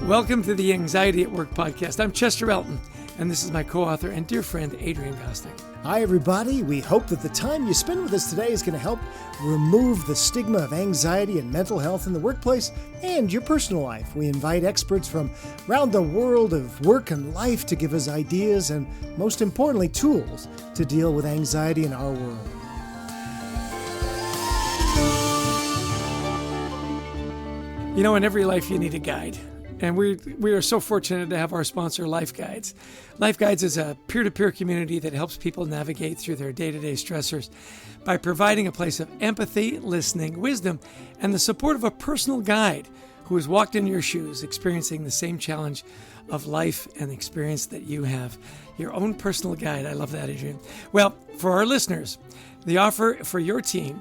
Welcome to the Anxiety at Work podcast. I'm Chester Elton, and this is my co-author and dear friend, Adrian Gostick. Hi, everybody. We hope that the time you spend with us today is going to help remove the stigma of anxiety and mental health in the workplace and your personal life. We invite experts from around the world of work and life to give us ideas and, most importantly, tools to deal with anxiety in our world. You know, in every life you need a guide. And we are so fortunate to have our sponsor, Life Guides. Life Guides is a peer-to-peer community that helps people navigate through their day-to-day stressors by providing a place of empathy, listening, wisdom, and the support of a personal guide who has walked in your shoes, experiencing the same challenge of life and experience that you have. Your own personal guide. I love that, Adrian. Well, for our listeners, the offer for your team,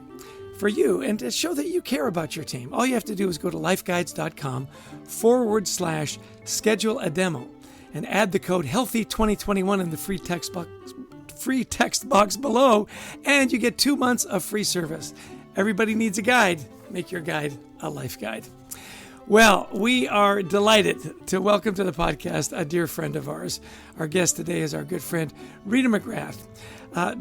for you, and to show that you care about your team, all you have to do is go to lifeguides.com/schedule a demo and add the code HEALTHY2021 in the free text box below, and you get 2 months of free service. Everybody needs a guide. Make your guide a life guide. Well, we are delighted to welcome to the podcast a dear friend of ours. Our guest today is our good friend, Rita McGrath.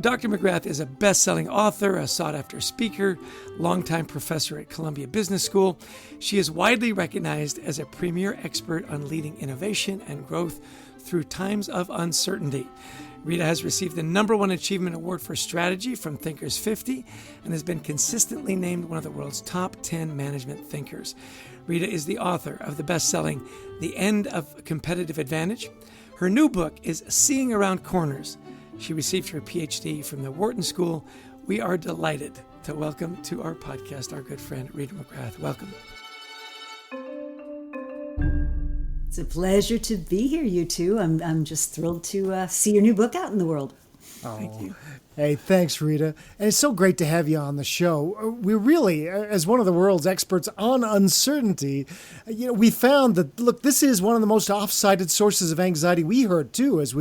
Dr. McGrath is a best-selling author, a sought-after speaker, longtime professor at Columbia Business School. She is widely recognized as a premier expert on leading innovation and growth through times of uncertainty. Rita has received the #1 Achievement Award for Strategy from Thinkers50 and has been consistently named one of the world's top 10 management thinkers. Rita is the author of the best-selling The End of Competitive Advantage. Her new book is Seeing Around Corners. She received her PhD from the Wharton School. We are delighted to welcome to our podcast our good friend, Rita McGrath. Welcome. It's a pleasure to be here, you two. I'm just thrilled to see your new book out in the world. Thank you. Hey, thanks, Rita. And it's so great to have you on the show. We really, as one of the world's experts on uncertainty, we found that, look, this is one of the most oft-cited sources of anxiety we heard, too, as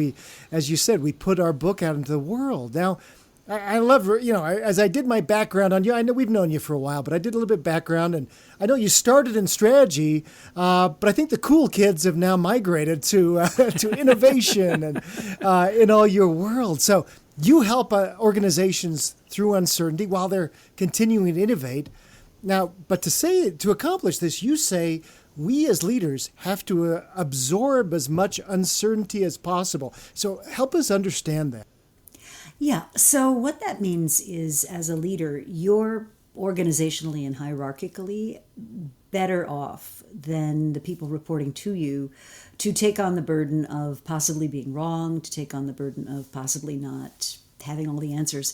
you said, we put our book out into the world. Now, I love, as I did my background on you, I know we've known you for a while, but I did a little bit of background, and I know you started in strategy, but I think the cool kids have now migrated to innovation and in all your world. So you help organizations through uncertainty while they're continuing to innovate. Now, but to accomplish this, you say we as leaders have to absorb as much uncertainty as possible. So help us understand that. Yeah, so what that means is, as a leader, you're organizationally and hierarchically better off than the people reporting to you to take on the burden of possibly being wrong, to take on the burden of possibly not having all the answers.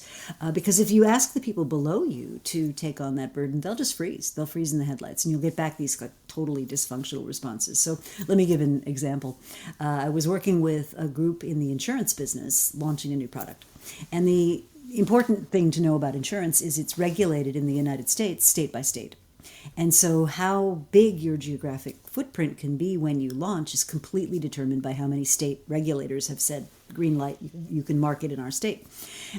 Because if you ask the people below you to take on that burden, they'll just freeze. They'll freeze in the headlights, and you'll get back these totally dysfunctional responses. So let me give an example. I was working with a group in the insurance business launching a new product. And the important thing to know about insurance is it's regulated in the United States, state by state. And so how big your geographic footprint can be when you launch is completely determined by how many state regulators have said, green light, you can market in our state.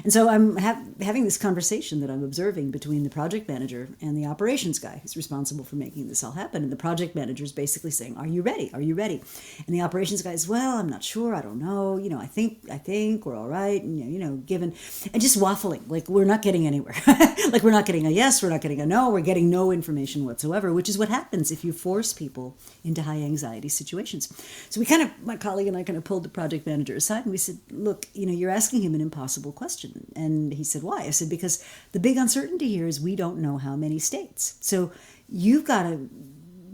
And so I'm having this conversation that I'm observing between the project manager and the operations guy who's responsible for making this all happen. And the project manager is basically saying, are you ready? Are you ready? And the operations guy is, well, I'm not sure. I don't know. I think we're all right. And, given, and just waffling, like we're not getting anywhere. Like we're not getting a yes, we're not getting a no, we're getting no information whatsoever, which is what happens if you force people into high anxiety situations. So my colleague and I pulled the project manager aside and we said, look, you're asking him an impossible question. And he said, why? I said, because the big uncertainty here is we don't know how many states. So you've got to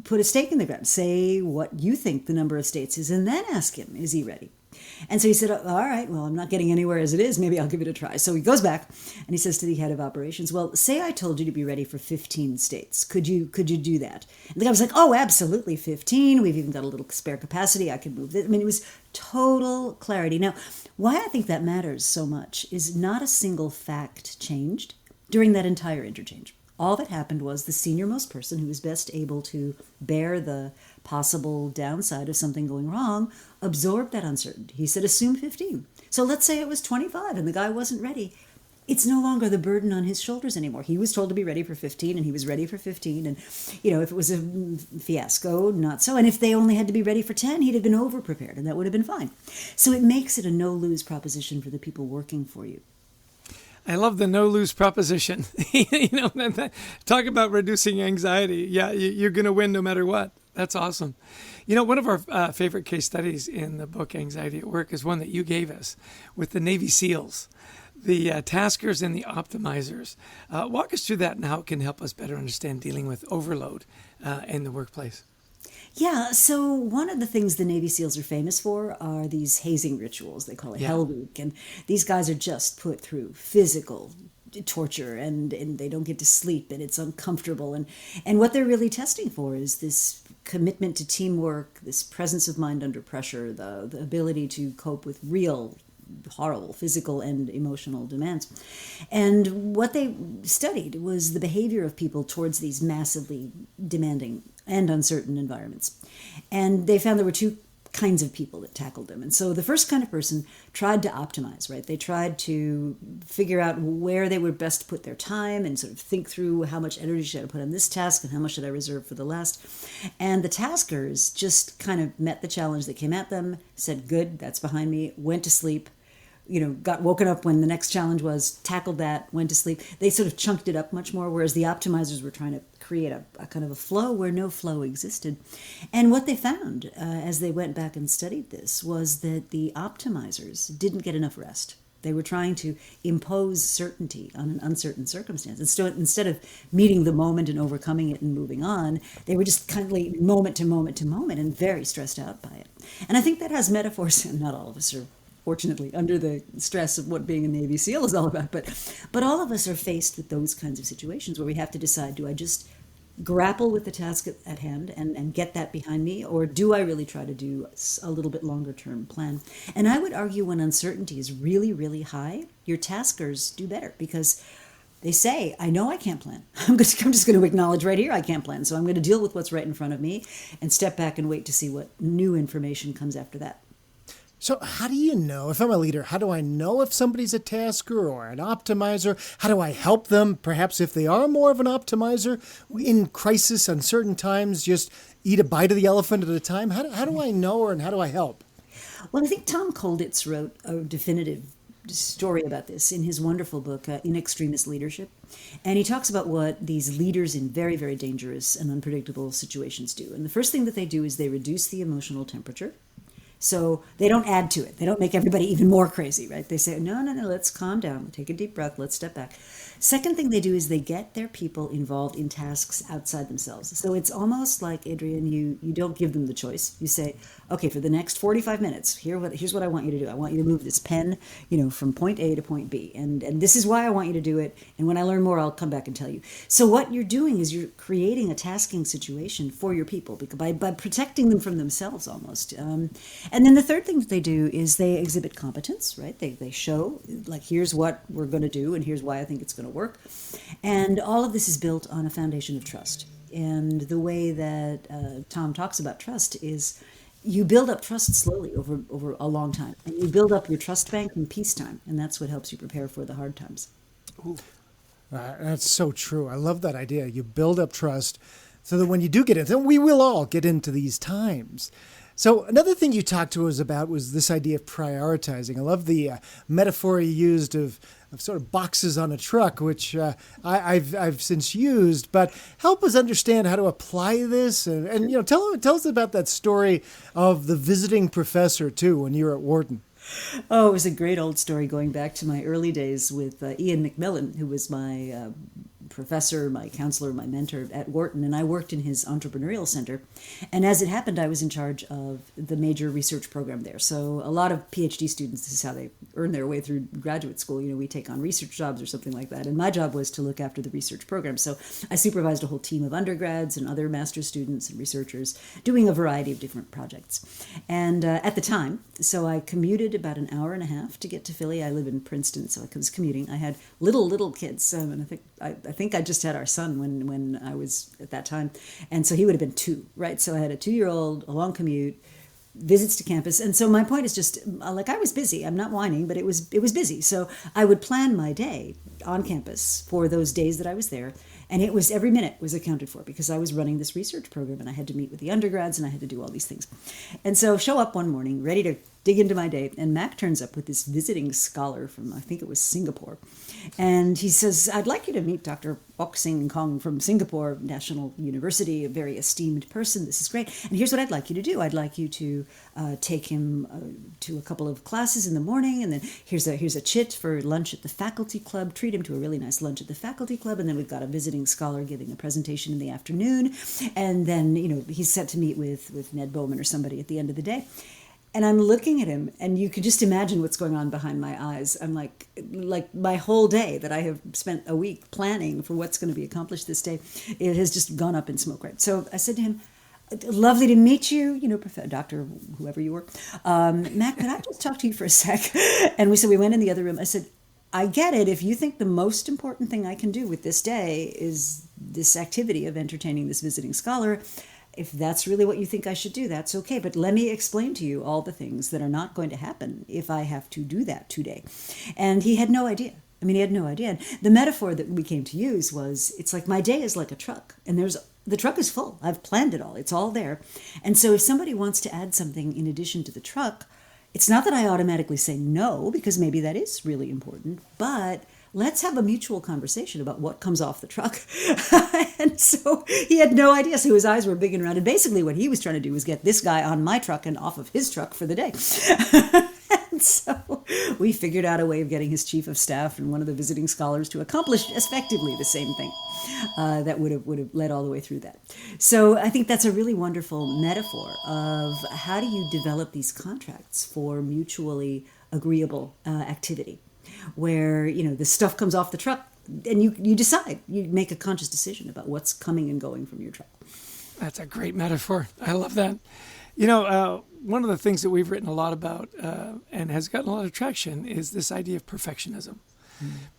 put a stake in the ground, say what you think the number of states is, and then ask him, is he ready? And so he said, all right, well, I'm not getting anywhere as it is. Maybe I'll give it a try. So he goes back and he says to the head of operations, well, say I told you to be ready for 15 states. Could you do that? And the guy was like, oh, absolutely, 15. We've even got a little spare capacity. I could move this. I mean, it was total clarity. Now, why I think that matters so much is not a single fact changed during that entire interchange. All that happened was the senior-most person who was best able to bear the possible downside of something going wrong absorbed that uncertainty. He said, assume 15. So let's say it was 25 and the guy wasn't ready. it's no longer the burden on his shoulders anymore. He was told to be ready for 15, and he was ready for 15. And, if it was a fiasco, not so. And if they only had to be ready for 10, he'd have been over-prepared, and that would have been fine. So it makes it a no-lose proposition for the people working for you. I love the no-lose proposition. Talk about reducing anxiety. Yeah, you're going to win no matter what. That's awesome. One of our favorite case studies in the book Anxiety at Work is one that you gave us with the Navy SEALs, the taskers and the optimizers. Walk us through that and how it can help us better understand dealing with overload in the workplace. Yeah, so one of the things the Navy SEALs are famous for are these hazing rituals. They call it Hell Week. And these guys are just put through physical torture, and they don't get to sleep, and it's uncomfortable. And what they're really testing for is this commitment to teamwork, this presence of mind under pressure, the ability to cope with real horrible physical and emotional demands. And what they studied was the behavior of people towards these massively demanding and uncertain environments. And they found there were two kinds of people that tackled them. And so the first kind of person tried to optimize, right? They tried to figure out where they would best put their time and sort of think through how much energy should I put on this task and how much should I reserve for the last. And the taskers just kind of met the challenge that came at them, said, good, that's behind me, went to sleep, got woken up when the next challenge was, tackled that, went to sleep. They sort of chunked it up much more, whereas the optimizers were trying to create a kind of a flow where no flow existed. And what they found as they went back and studied this was that the optimizers didn't get enough rest. They were trying to impose certainty on an uncertain circumstance. Instead of meeting the moment and overcoming it and moving on, they were just kind of moment to moment to moment and very stressed out by it. And I think that has metaphors, and not all of us are fortunately under the stress of what being a Navy SEAL is all about, but all of us are faced with those kinds of situations where we have to decide, do I just grapple with the task at hand and get that behind me, or do I really try to do a little bit longer term plan? And I would argue when uncertainty is really, really high, your taskers do better because they say, I know I can't plan. I'm just going to acknowledge right here I can't plan. So I'm going to deal with what's right in front of me and step back and wait to see what new information comes after that. So how do you know, if I'm a leader, how do I know if somebody's a tasker or an optimizer? How do I help them, perhaps if they are more of an optimizer, in crisis, uncertain times, just eat a bite of the elephant at a time? How do I know, and how do I help? Well, I think Tom Kolditz wrote a definitive story about this in his wonderful book, In Extremis Leadership. And he talks about what these leaders in very, very dangerous and unpredictable situations do. And the first thing that they do is they reduce the emotional temperature. So they don't add to it. They don't make everybody even more crazy, right? They say, no, let's calm down. Take a deep breath. Let's step back. Second thing they do is they get their people involved in tasks outside themselves. So it's almost like, Adrian, you don't give them the choice. You say, okay, for the next 45 minutes, here's what I want you to do. I want you to move this pen, from point A to point B. And this is why I want you to do it. And when I learn more, I'll come back and tell you. So what you're doing is you're creating a tasking situation for your people by protecting them from themselves almost. And then the third thing that they do is they exhibit competence, right? They show, here's what we're going to do and here's why I think it's going to work. And all of this is built on a foundation of trust. And the way that Tom talks about trust is you build up trust slowly over a long time. And you build up your trust bank in peacetime. And that's what helps you prepare for the hard times. Ooh. That's so true. I love that idea. You build up trust so that when you do get into, and we will all get into these times. So another thing you talked to us about was this idea of prioritizing. I love the metaphor you used of sort of boxes on a truck, which I've since used. But help us understand how to apply this, and tell us about that story of the visiting professor too when you were at Wharton. Oh, it was a great old story going back to my early days with Ian McMillan, who was my professor, my counselor, my mentor at Wharton, and I worked in his entrepreneurial center. And as it happened, I was in charge of the major research program there. So a lot of PhD students, this is how they earn their way through graduate school. We take on research jobs or something like that. And my job was to look after the research program. So I supervised a whole team of undergrads and other master's students and researchers doing a variety of different projects. And at the time, so I commuted about an hour and a half to get to Philly. I live in Princeton, so I was commuting. I had little kids, and I think I just had our son when I was at that time, and so he would have been 2, right? So I had a 2-year-old, a long commute, visits to campus. And so my point is just like, I was busy. I'm not whining, but it was busy. So I would plan my day on campus for those days that I was there. And it was every minute was accounted for because I was running this research program and I had to meet with the undergrads and I had to do all these things. And so show up one morning ready to dig into my day. And Mac turns up with this visiting scholar from, I think it was Singapore. And he says, I'd like you to meet Dr. Bok Sing Kong from Singapore National University, a very esteemed person. This is great. And here's what I'd like you to do. I'd like you to take him to a couple of classes in the morning. And then here's a chit for lunch at the faculty club. Treat him to a really nice lunch at the faculty club. And then we've got a visiting scholar giving a presentation in the afternoon. And then, he's set to meet with Ned Bowman or somebody at the end of the day. And I'm looking at him, and you can just imagine what's going on behind my eyes. I'm like my whole day that I have spent a week planning for what's going to be accomplished this day, it has just gone up in smoke, right? So I said to him, lovely to meet you, Dr. whoever you were. Mac, could I just talk to you for a sec? And we went in the other room. I said, I get it. If you think the most important thing I can do with this day is this activity of entertaining this visiting scholar, if that's really what you think I should do, that's okay. But let me explain to you all the things that are not going to happen if I have to do that today. And he had no idea. He had no idea. And the metaphor that we came to use was, it's like my day is like a truck, and the truck is full. I've planned it all. It's all there. And so if somebody wants to add something in addition to the truck, it's not that I automatically say no, because maybe that is really important, but let's have a mutual conversation about what comes off the truck. And so he had no idea. So his eyes were big and round. And basically what he was trying to do was get this guy on my truck and off of his truck for the day. And so we figured out a way of getting his chief of staff and one of the visiting scholars to accomplish effectively the same thing that would have led all the way through that. So I think that's a really wonderful metaphor of how do you develop these contracts for mutually agreeable activity, where the stuff comes off the truck and you decide, you make a conscious decision about what's coming and going from your truck. That's a great metaphor. I love that. One of the things that we've written a lot about and has gotten a lot of traction is this idea of perfectionism.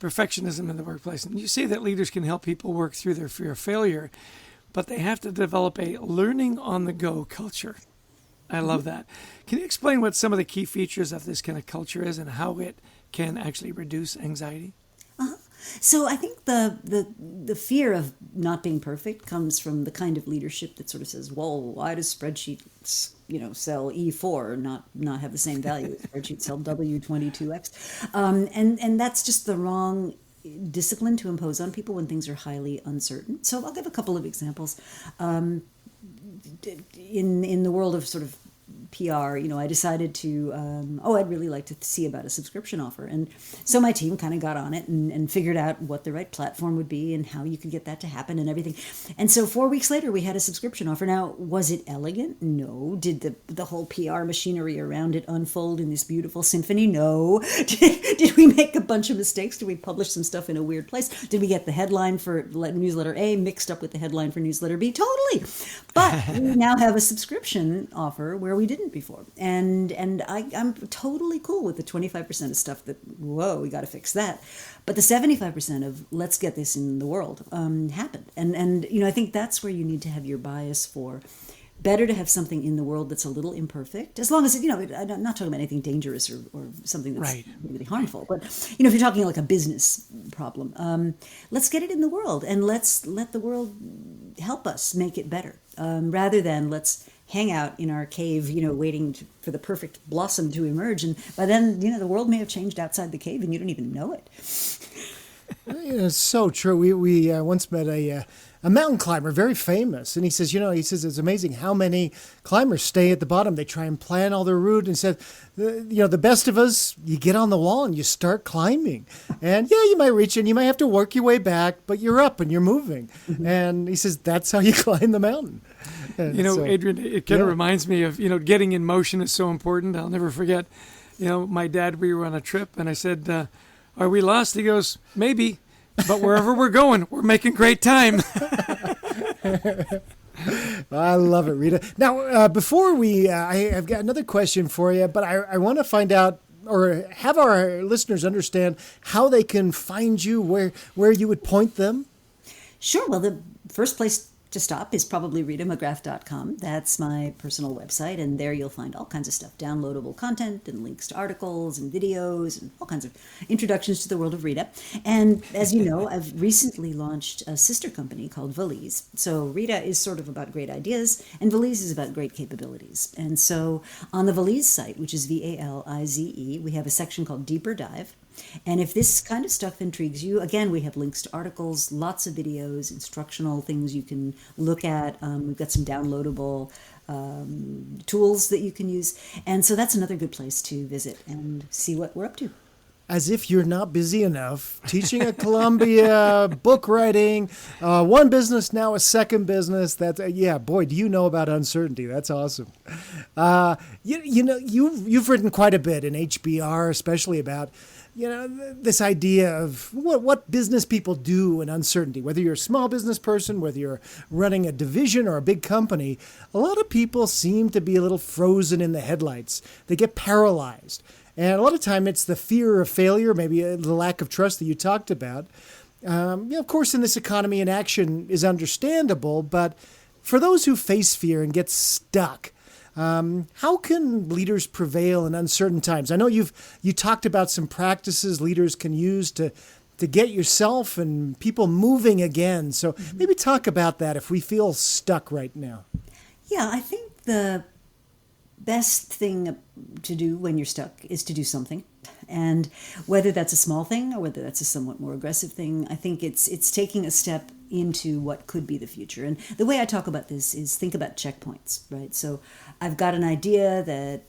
Perfectionism in the workplace. And you say that leaders can help people work through their fear of failure, but they have to develop a learning on the go culture. I love that. Can you explain what some of the key features of this kind of culture is and how it can actually reduce anxiety? So I think the fear of not being perfect comes from the kind of leadership that sort of says, well, why does spreadsheets, sell E4 not have the same value as spreadsheets sell W22X? And that's just the wrong discipline to impose on people when things are highly uncertain. So I'll give a couple of examples. In the world of sort of PR, I decided to, I'd really like to see about a subscription offer. And so my team kind of got on it and figured out what the right platform would be and how you could get that to happen and everything. And so 4 weeks later, we had a subscription offer. Now, was it elegant? No. Did the whole PR machinery around it unfold in this beautiful symphony? No. Did we make a bunch of mistakes? Did we publish some stuff in a weird place? Did we get the headline for newsletter A mixed up with the headline for newsletter B? Totally. But we now have a subscription offer where we didn't before. And I'm totally cool with the 25% of stuff that, whoa, we got to fix that. But the 75% of let's get this in the world happened. And I think that's where you need to have your bias for better to have something in the world that's a little imperfect, as long as, I'm not talking about anything dangerous or something that's right. really harmful. But, if you're talking like a business problem, let's get it in the world and let's let the world help us make it better, rather than let's hang out in our cave, waiting for the perfect blossom to emerge. And by then, the world may have changed outside the cave and you don't even know it. It's so true. We once met a mountain climber, very famous, and he says, it's amazing how many climbers stay at the bottom. They try and plan all their route, and said, the best of us, you get on the wall and you start climbing, and you might reach it, and you might have to work your way back, but you're up and you're moving. Mm-hmm. And he says that's how you climb the mountain. And Adrian, it kind of reminds me of getting in motion is so important. I'll never forget. My dad, we were on a trip, and I said, "Are we lost?" He goes, "Maybe. But wherever we're going, we're making great time." I love it, Rita. Now, before I've got another question for you, but I want to find out or have our listeners understand how they can find you, where you would point them. Sure. Well, the first place to stop is probably ritamcgrath.com. That's my personal website, and there you'll find all kinds of stuff, downloadable content and links to articles and videos and all kinds of introductions to the world of Rita. And as you know, I've recently launched a sister company called Valise. So Rita is sort of about great ideas, and Valise is about great capabilities. And so on the Valise site, which is VALIZE, we have a section called Deeper Dive. And if this kind of stuff intrigues you, again, we have links to articles, lots of videos, instructional things you can look at. We've got some downloadable tools that you can use. And so that's another good place to visit and see what we're up to. As if you're not busy enough, teaching at Columbia, book writing, one business, now a second business. That's yeah, boy, do you know about uncertainty? That's awesome. You've written quite a bit in HBR, especially about this idea of what business people do in uncertainty. Whether you're a small business person, whether you're running a division or a big company, a lot of people seem to be a little frozen in the headlights. They get paralyzed. And a lot of time it's the fear of failure, maybe the lack of trust that you talked about. Of course, in this economy, inaction is understandable, but for those who face fear and get stuck, how can leaders prevail in uncertain times? I know you talked about some practices leaders can use to get yourself and people moving again. So maybe talk about that if we feel stuck right now. Yeah, I think the best thing to do when you're stuck is to do something. And whether that's a small thing or whether that's a somewhat more aggressive thing, I think it's taking a step into what could be the future. And the way I talk about this is think about checkpoints, right? So I've got an idea that,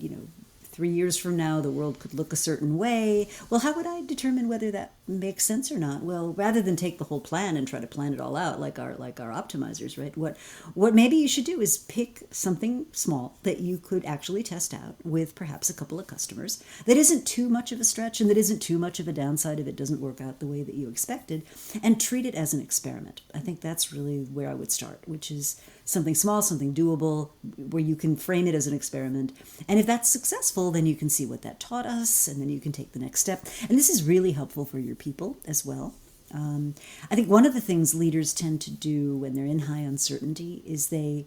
3 years from now, the world could look a certain way. Well, how would I determine whether that makes sense or not? Well, rather than take the whole plan and try to plan it all out like our optimizers, right? What maybe you should do is pick something small that you could actually test out with perhaps a couple of customers that isn't too much of a stretch and that isn't too much of a downside if it doesn't work out the way that you expected, and treat it as an experiment. I think that's really where I would start, which is something small, something doable, where you can frame it as an experiment. And if that's successful, then you can see what that taught us, and then you can take the next step. And this is really helpful for your people as well. I think one of the things leaders tend to do when they're in high uncertainty is they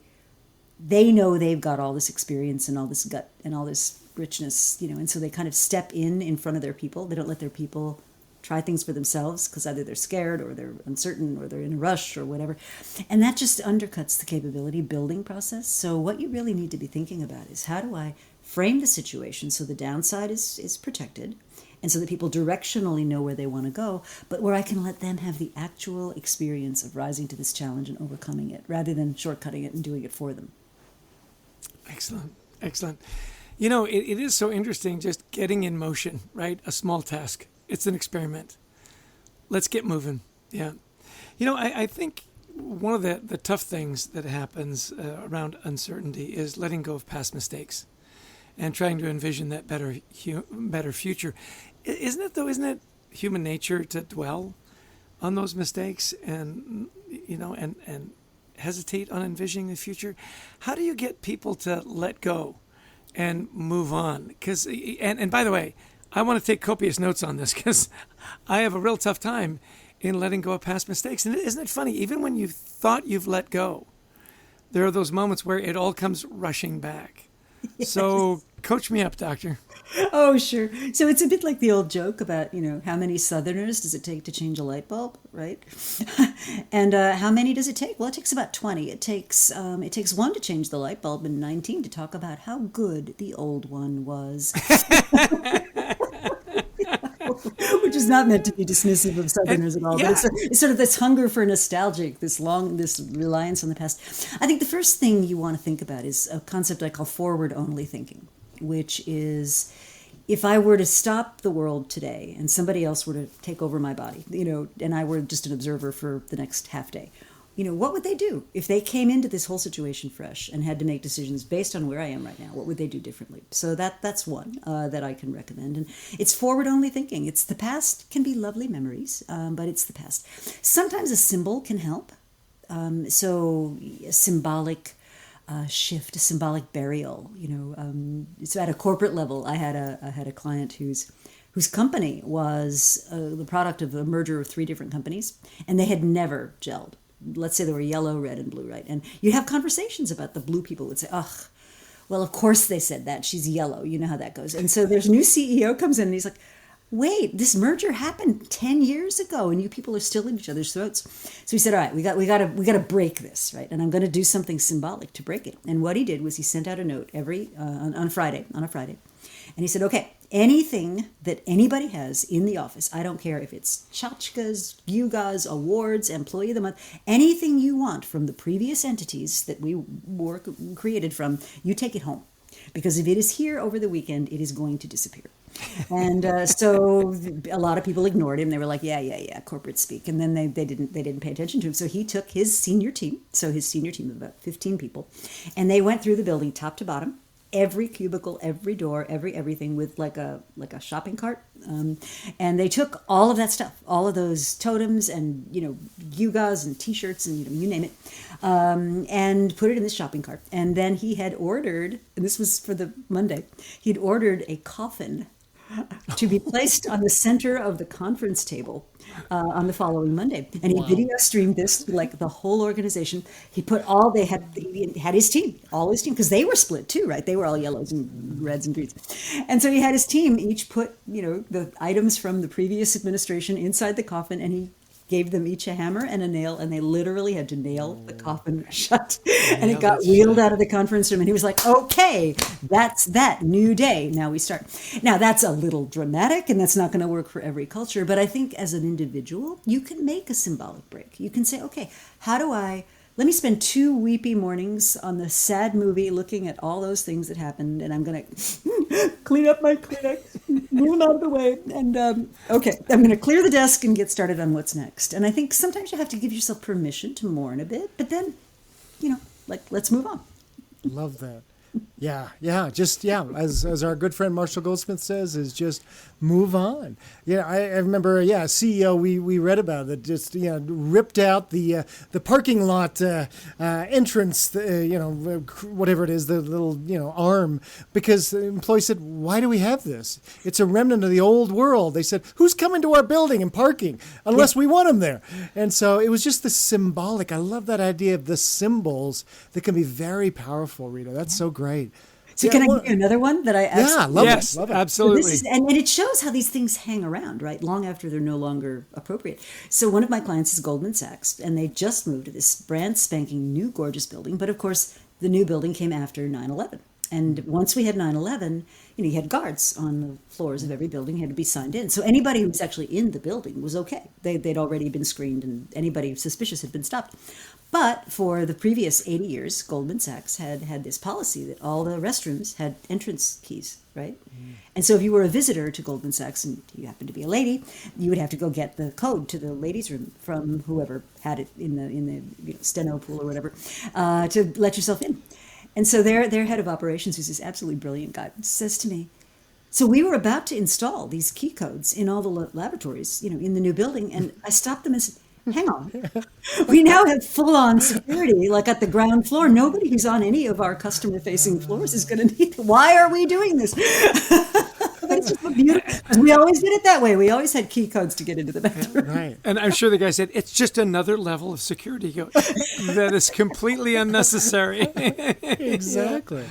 know they've got all this experience and all this gut and all this richness, and so they kind of step in front of their people. They don't let their people try things for themselves because either they're scared or they're uncertain or they're in a rush or whatever. And that just undercuts the capability building process. So what you really need to be thinking about is, how do I frame the situation so the downside is protected and so that people directionally know where they want to go, but where I can let them have the actual experience of rising to this challenge and overcoming it rather than shortcutting it and doing it for them. Excellent. Excellent. It is so interesting just getting in motion, right? A small task. It's an experiment. Let's get moving. Yeah. I think one of the tough things that happens around uncertainty is letting go of past mistakes and trying to envision that better future. Isn't it human nature to dwell on those mistakes and hesitate on envisioning the future? How do you get people to let go and move on? Because and by the way, I want to take copious notes on this because I have a real tough time in letting go of past mistakes. And isn't it funny? Even when you thought you've let go, there are those moments where it all comes rushing back. Yes. So coach me up, doctor. Oh, sure. So it's a bit like the old joke about, how many Southerners does it take to change a light bulb, right? And how many does it take? Well, it takes about 20. It takes one to change the light bulb and 19 to talk about how good the old one was. Which is not meant to be dismissive of Southerners at all, but it's sort of this hunger for nostalgic, this reliance on the past. I think the first thing you want to think about is a concept I call forward-only thinking, which is, if I were to stop the world today and somebody else were to take over my body, and I were just an observer for the next half day, what would they do? If they came into this whole situation fresh and had to make decisions based on where I am right now, what would they do differently? So that's one that I can recommend. And it's forward-only thinking. It's the past can be lovely memories, but it's the past. Sometimes a symbol can help. So a symbolic shift, a symbolic burial. So at a corporate level, I had a client whose company was the product of a merger of 3 different companies, and they had never gelled. let's say they were yellow, red, and blue, right? And you'd have conversations about the blue people would say, ugh, well, of course they said that. She's yellow. You know how that goes. And so there's a new CEO comes in and he's like, wait, this merger happened 10 years ago and you people are still in each other's throats. So he said, all right, we got to break this, right? And I'm going to do something symbolic to break it. And what he did was he sent out a note on a Friday. And he said, okay, anything that anybody has in the office, I don't care if it's tchotchkes, yugas, awards, employee of the month, anything you want from the previous entities that we were created from, you take it home. Because if it is here over the weekend, it is going to disappear. And so a lot of people ignored him. They were like, yeah, corporate speak. And then they didn't pay attention to him. So he took his senior team of about 15 people, and they went through the building top to bottom, every cubicle, every door, everything with like a shopping cart. And they took all of that stuff, all of those totems and, yugas and T-shirts and, you name it, and put it in this shopping cart. And then he had ordered, and this was for the Monday, he'd ordered a coffin to be placed on the center of the conference table on the following Monday. And he video streamed this, like the whole organization. He had his team, because they were split too, right? They were all yellows and reds and greens. And so he had his team each put, the items from the previous administration inside the coffin, and he gave them each a hammer and a nail, and they literally had to nail the coffin shut. And it got wheeled out of the conference room, and he was like, okay, that's that new day. Now we start. Now that's a little dramatic, and that's not going to work for every culture. But I think as an individual, you can make a symbolic break. You can say, okay, let me spend 2 weepy mornings on the sad movie looking at all those things that happened, and I'm going to clean up my Kleenex, move them out of the way, and okay, I'm going to clear the desk and get started on what's next. And I think sometimes you have to give yourself permission to mourn a bit, but then, let's move on. Love that. Yeah. As our good friend Marshall Goldsmith says, is just move on. Yeah, I remember. Yeah, CEO we read about that just ripped out the parking lot entrance. Whatever it is, the little arm, because the employee said, "Why do we have this? It's a remnant of the old world." They said, "Who's coming to our building and parking unless we want them there?" And so it was just the symbolic. I love that idea of the symbols that can be very powerful, Rita. That's so great. So can I give you another one that I absolutely love it. Absolutely. And it shows how these things hang around, right? Long after they're no longer appropriate. So one of my clients is Goldman Sachs, and they just moved to this brand spanking new gorgeous building. But of course, the new building came after 9/11. And once we had 9/11, you had guards on the floors of every building, had to be signed in. So anybody who was actually in the building was okay. They'd already been screened, and anybody suspicious had been stopped. But for the previous 80 years, Goldman Sachs had this policy that all the restrooms had entrance keys, right? And so if you were a visitor to Goldman Sachs and you happened to be a lady, you would have to go get the code to the ladies' room from whoever had it in the steno pool or whatever, to let yourself in. And so their head of operations, who's this absolutely brilliant guy, says to me, so we were about to install these key codes in all the laboratories, in the new building, and I stopped them and said, hang on. We now have full-on security, like at the ground floor. Nobody who's on any of our customer-facing floors is going to need. Why are we doing this? It's just beautiful. We always did it that way. We always had key codes to get into the bathroom. Right. And I'm sure the guy said, it's just another level of security that is completely unnecessary. Exactly.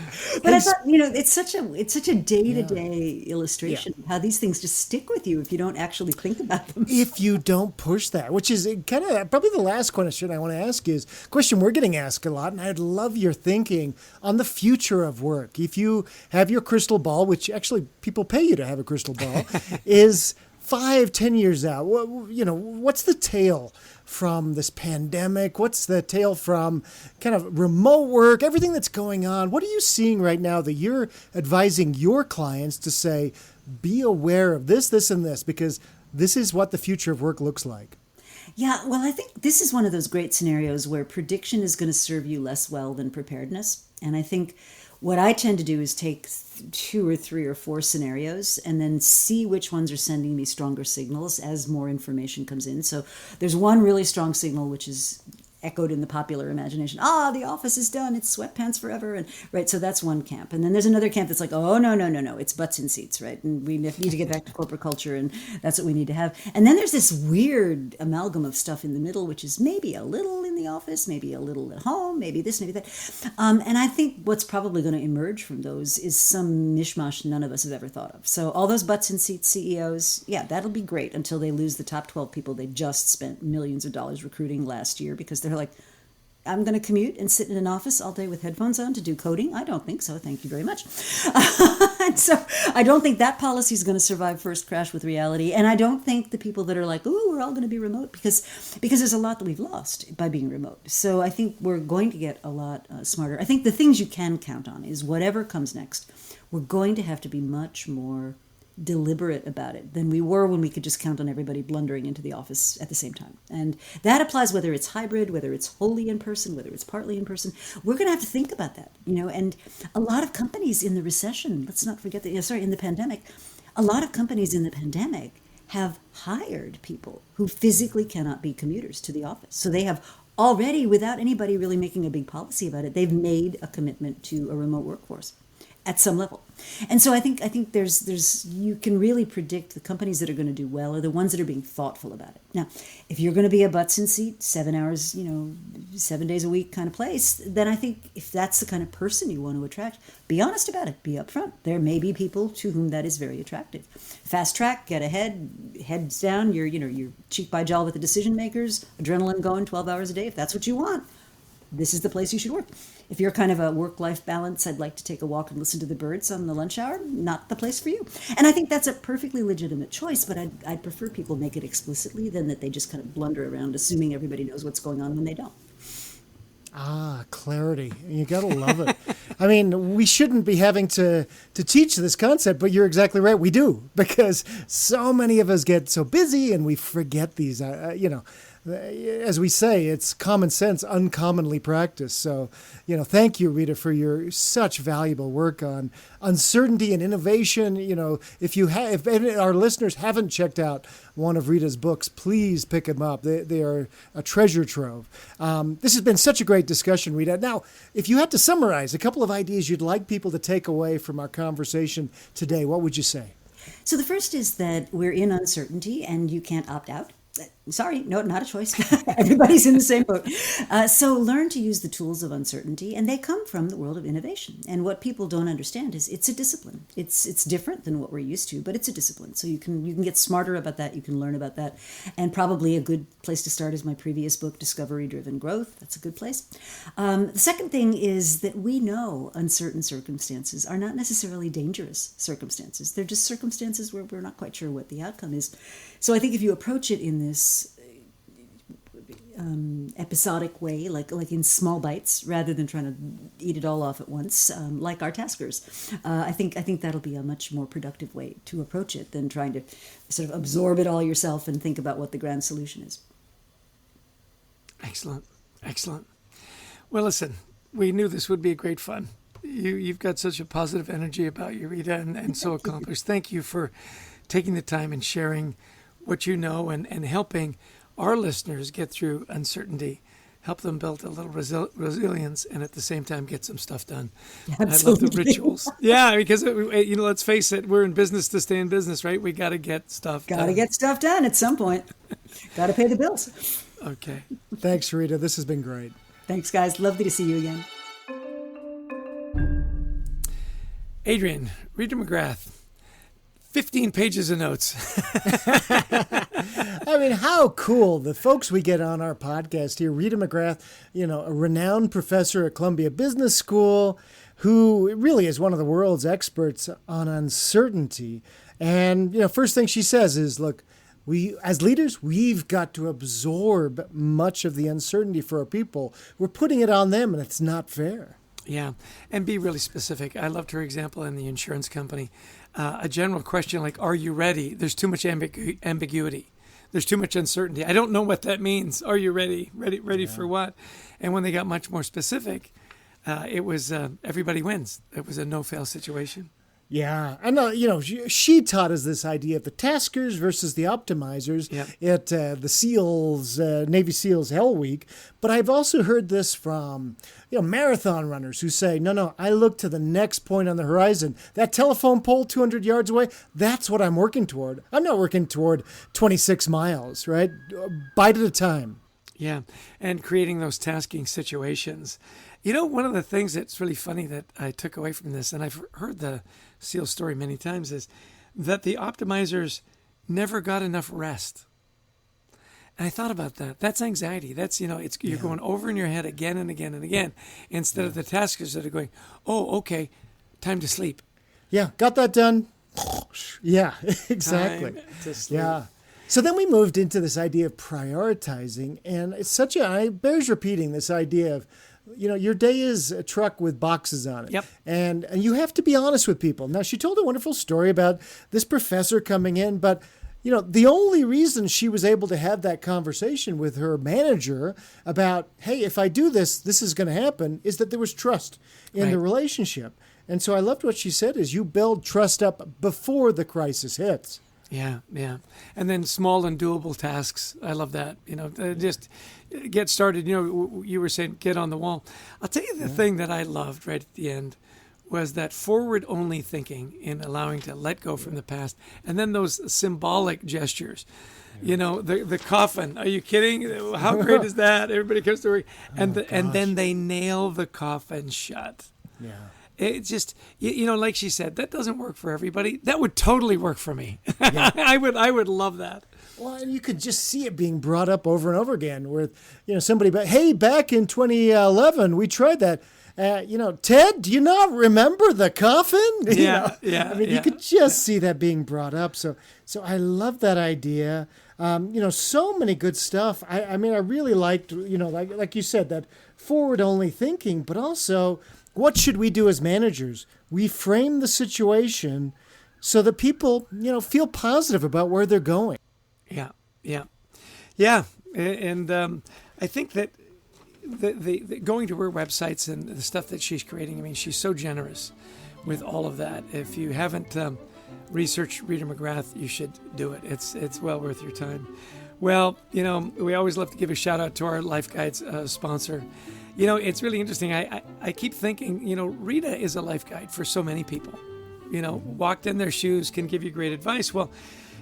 But I thought, it's such a day-to-day illustration of how these things just stick with you if you don't actually think about them. If you don't push that, which is kind of probably the last question I want to ask is a question we're getting asked a lot, and I'd love your thinking on the future of work. If you have your crystal ball, which actually people pay you to have a crystal ball, is 5-10 years out. What's the tale from this pandemic? What's the tale from kind of remote work, everything that's going on? What are you seeing right now that you're advising your clients to say, be aware of this, this, and this, because this is what the future of work looks like? Yeah, well, I think this is one of those great scenarios where prediction is going to serve you less well than preparedness. And I think what I tend to do is take 2 or 3 or 4 scenarios and then see which ones are sending me stronger signals as more information comes in. So there's one really strong signal, which is echoed in the popular imagination. The office is done. It's sweatpants forever. And right. So that's one camp. And then there's another camp that's like, oh, no. It's butts in seats, right? And we need to get back to corporate culture, and that's what we need to have. And then there's this weird amalgam of stuff in the middle, which is maybe a little in the office, maybe a little at home, maybe this, maybe that. And I think what's probably going to emerge from those is some mishmash none of us have ever thought of. So all those butts in seats CEOs, yeah, that'll be great until they lose the top 12 people they just spent millions of dollars recruiting last year because they're like, I'm going to commute and sit in an office all day with headphones on to do coding? I don't think so. Thank you very much. And so I don't think that policy is going to survive first crash with reality. And I don't think the people that are like, ooh, we're all going to be remote because there's a lot that we've lost by being remote. So I think we're going to get a lot smarter. I think the things you can count on is whatever comes next, we're going to have to be much more deliberate about it than we were when we could just count on everybody blundering into the office at the same time. And that applies whether it's hybrid, whether it's wholly in person, whether it's partly in person. We're going to have to think about that, and a lot of companies in the recession, let's not forget that, in the pandemic, a lot of companies in the pandemic have hired people who physically cannot be commuters to the office. So they have already, without anybody really making a big policy about it, they've made a commitment to a remote workforce at some level. And so I think there's you can really predict the companies that are going to do well are the ones that are being thoughtful about it. Now, if you're going to be a butts in seat, 7 hours, 7 days a week kind of place, then I think if that's the kind of person you want to attract, be honest about it, be upfront. There may be people to whom that is very attractive. Fast track, get ahead, heads down, you're cheek by jowl with the decision makers, adrenaline going 12 hours a day. If that's what you want, this is the place you should work. If you're kind of a work-life balance, I'd like to take a walk and listen to the birds on the lunch hour, not the place for you. And I think that's a perfectly legitimate choice, but I'd prefer people make it explicitly than that they just kind of blunder around assuming everybody knows what's going on when they don't. Ah, clarity. You got to love it. I mean, we shouldn't be having to teach this concept, but you're exactly right. We do, because so many of us get so busy and we forget these, as we say, it's common sense, uncommonly practiced. So, thank you, Rita, for your such valuable work on uncertainty and innovation. If any of our listeners haven't checked out one of Rita's books, please pick them up. They are a treasure trove. This has been such a great discussion, Rita. Now, if you had to summarize a couple of ideas you'd like people to take away from our conversation today, what would you say? So the first is that we're in uncertainty and you can't opt out. Sorry, no, not a choice. Everybody's in the same boat. So learn to use the tools of uncertainty, and they come from the world of innovation. And what people don't understand is it's a discipline. It's different than what we're used to, but it's a discipline. So you can get smarter about that. You can learn about that. And probably a good place to start is my previous book, Discovery Driven Growth. That's a good place. The second thing is that we know uncertain circumstances are not necessarily dangerous circumstances. They're just circumstances where we're not quite sure what the outcome is. So I think if you approach it in this episodic way, like in small bites, rather than trying to eat it all off at once, like our taskers, I think that'll be a much more productive way to approach it than trying to sort of absorb it all yourself and think about what the grand solution is. Excellent. Well, listen, we knew this would be a great fun. You've got such a positive energy about you, Rita, and so accomplished. Thank you for taking the time and sharing what you know and helping our listeners get through uncertainty, help them build a little resilience, and at the same time get some stuff done. Absolutely. I love the rituals. Yeah, because let's face it, we're in business to stay in business, right? We got to get stuff done. Got to get stuff done at some point. Got to pay the bills. Okay. Thanks, Rita. This has been great. Thanks, guys. Lovely to see you again. Adrian, Rita McGrath. 15 pages of notes. I mean, how cool. The folks we get on our podcast here, Rita McGrath, a renowned professor at Columbia Business School, who really is one of the world's experts on uncertainty. And, first thing she says is, look, we, as leaders, we've got to absorb much of the uncertainty for our people. We're putting it on them, and it's not fair. Yeah, and be really specific. I loved her example in the insurance company. A general question like, are you ready? There's too much ambiguity. There's too much uncertainty. I don't know what that means. Are you ready? Ready for what? And when they got much more specific, it was everybody wins. It was a no-fail situation. Yeah, I know. She taught us this idea of the taskers versus the optimizers at the SEALs, Navy SEALs Hell Week. But I've also heard this from marathon runners who say, no, I look to the next point on the horizon. That telephone pole 200 yards away, that's what I'm working toward. I'm not working toward 26 miles, right? Bite at a time. Yeah, and creating those tasking situations. One of the things that's really funny that I took away from this, and I've heard the SEAL story many times, is that the optimizers never got enough rest. And I thought about that. That's anxiety. That's, you're going over in your head again and again and again, instead of the taskers that are going, oh, okay, time to sleep. Yeah, got that done. Yeah, exactly. Time to sleep. Yeah. So then we moved into this idea of prioritizing, and it's it bears repeating, this idea of, your day is a truck with boxes on it. Yep. And you have to be honest with people. Now, she told a wonderful story about this professor coming in, but the only reason she was able to have that conversation with her manager about, hey, if I do this, this is going to happen, is that there was trust in the relationship. And so I loved what she said is you build trust up before the crisis hits. Yeah. And then small and doable tasks. I love that. Just get started. You were saying get on the wall. I'll tell you the thing that I loved right at the end was that forward-only thinking in allowing to let go from the past. And then those symbolic gestures. The coffin. Are you kidding? How great is that? Everybody comes to work. And then they nail the coffin shut. Yeah. It's just, like she said, that doesn't work for everybody. That would totally work for me. Yeah. I would love that. Well, and you could just see it being brought up over and over again with, somebody, hey, back in 2011, we tried that. Ted, do you not remember the coffin? Yeah. You could just see that being brought up. So I love that idea. So many good stuff. I really liked, like you said, that forward-only thinking, but also what should we do as managers? We frame the situation so that people, feel positive about where they're going. Yeah. And I think that the going to her websites and the stuff that she's creating, she's so generous with all of that. If you haven't researched Rita McGrath, you should do it. It's well worth your time. Well, we always love to give a shout out to our Life Guides sponsor. It's really interesting. I keep thinking, Rita is a life guide for so many people. Walked in their shoes, can give you great advice. Well,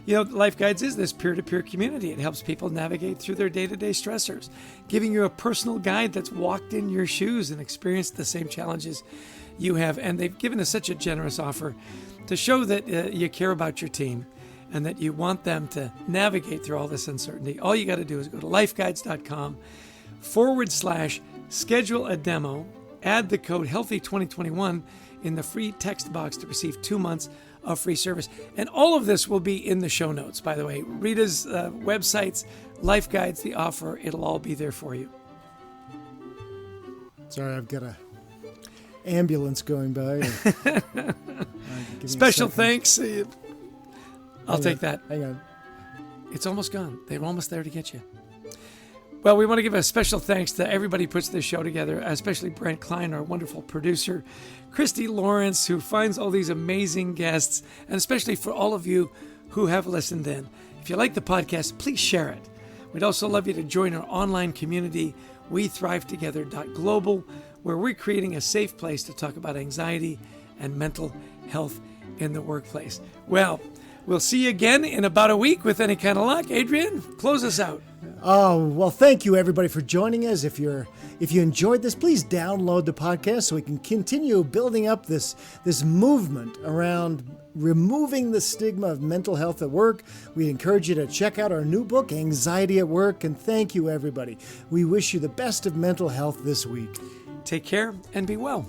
Life Guides is this peer-to-peer community. It helps people navigate through their day-to-day stressors, giving you a personal guide that's walked in your shoes and experienced the same challenges you have. And they've given us such a generous offer to show that you care about your team and that you want them to navigate through all this uncertainty. All you got to do is go to lifeguides.com/schedule a demo, add the code HEALTHY2021 in the free text box to receive 2 months of free service. And all of this will be in the show notes, by the way. Rita's websites, Life Guides, the offer, it'll all be there for you. Sorry, I've got a ambulance going by. Special thanks. I'll take that. Hang on. It's almost gone. They're almost there to get you. Well, we want to give a special thanks to everybody who puts this show together, especially Brent Klein, our wonderful producer, Christy Lawrence, who finds all these amazing guests, and especially for all of you who have listened in. If you like the podcast, please share it. We'd also love you to join our online community, WeThriveTogether.global, where we're creating a safe place to talk about anxiety and mental health in the workplace. Well, we'll see you again in about a week with any kind of luck. Adrian, close us out. Oh, well, thank you, everybody, for joining us. If you enjoyed this, please download the podcast so we can continue building up this movement around removing the stigma of mental health at work. We encourage you to check out our new book, Anxiety at Work, and thank you, everybody. We wish you the best of mental health this week. Take care and be well.